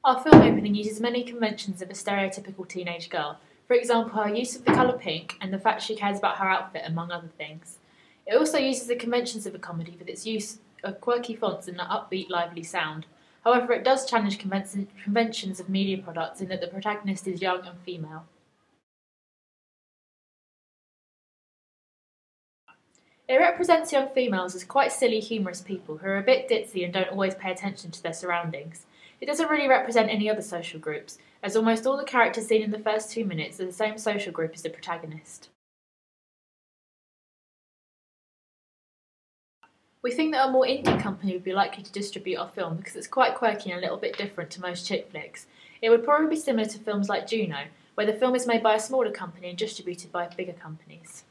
Our film opening uses many conventions of a stereotypical teenage girl. For example, her use of the colour pink and the fact she cares about her outfit, among other things. It also uses the conventions of a comedy with its use of quirky fonts and an upbeat, lively sound. However, it does challenge conventions of media products in that the protagonist is young and female. It represents young females as quite silly, humorous people who are a bit ditzy and don't always pay attention to their surroundings. It doesn't really represent any other social groups, as almost all the characters seen in the first 2 minutes are the same social group as the protagonist. We think that a more indie company would be likely to distribute our film because it's quite quirky and a little bit different to most chick flicks. It would probably be similar to films like Juno, where the film is made by a smaller company and distributed by bigger companies.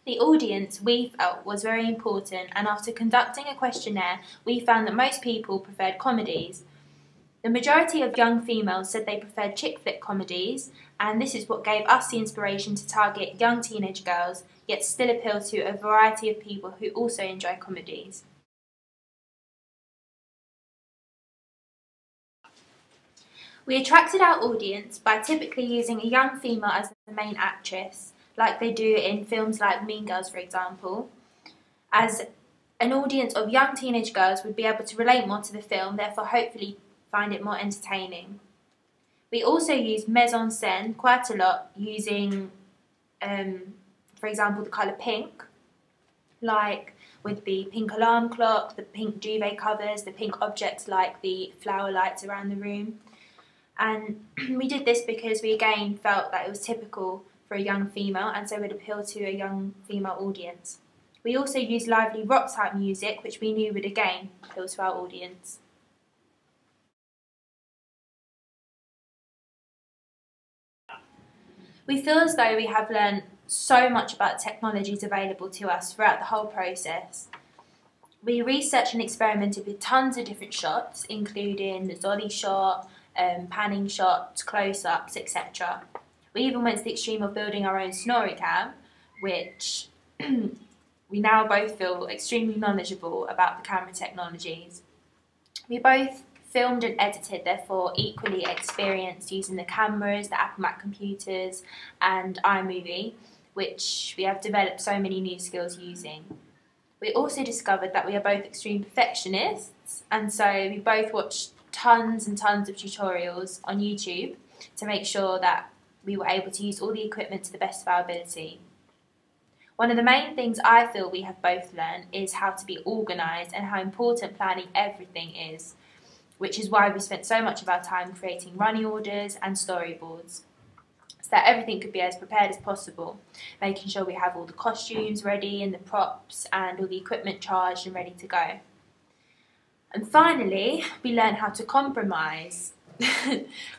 The audience, we felt, was very important, and after conducting a questionnaire, we found that most people preferred comedies. The majority of young females said they preferred chick flick comedies, and this is what gave us the inspiration to target young teenage girls, yet still appeal to a variety of people who also enjoy comedies. We attracted our audience by typically using a young female as the main actress, like they do in films like Mean Girls, for example, as an audience of young teenage girls would be able to relate more to the film, therefore hopefully find it more entertaining. We also use mise-en-scène quite a lot, using, for example, the colour pink, like with the pink alarm clock, the pink duvet covers, the pink objects like the flower lights around the room. And we did this because we again felt that it was typical for a young female and so would appeal to a young female audience. We also used lively rock type music, which we knew would again appeal to our audience. We feel as though we have learned so much about technologies available to us throughout the whole process. We researched and experimented with tons of different shots, including the dolly shot, panning shots, close-ups, etc. We even went to the extreme of building our own snorri cam, which we now both feel extremely knowledgeable about the camera technologies. We both filmed and edited, therefore equally experienced using the cameras, the Apple Mac computers and iMovie, which we have developed so many new skills using. We also discovered that we are both extreme perfectionists, and so we both watched tons and tons of tutorials on YouTube to make sure that we were able to use all the equipment to the best of our ability. One of the main things I feel we have both learned is how to be organised and how important planning everything is, which is why we spent so much of our time creating running orders and storyboards, so that everything could be as prepared as possible, making sure we have all the costumes ready and the props and all the equipment charged and ready to go. And finally, we learned how to compromise,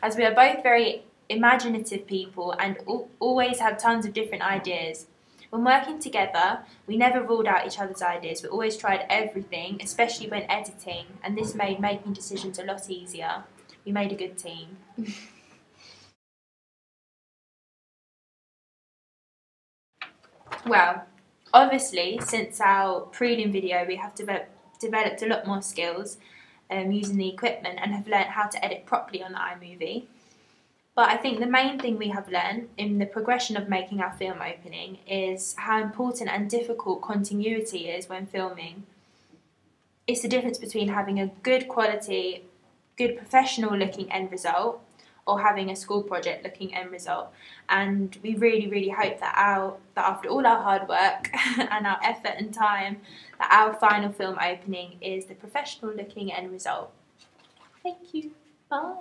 as we are both very imaginative people and always have tons of different ideas. When working together, we never ruled out each other's ideas, we always tried everything, especially when editing, and this made making decisions a lot easier. We made a good team. Well, obviously, since our prelim video, we have developed a lot more skills using the equipment and have learnt how to edit properly on the iMovie. But I think the main thing we have learned in the progression of making our film opening is how important and difficult continuity is when filming. It's the difference between having a good quality, good professional looking end result or having a school project looking end result. And we really hope that after all our hard work and our effort and time, that our final film opening is the professional looking end result. Thank you. Bye.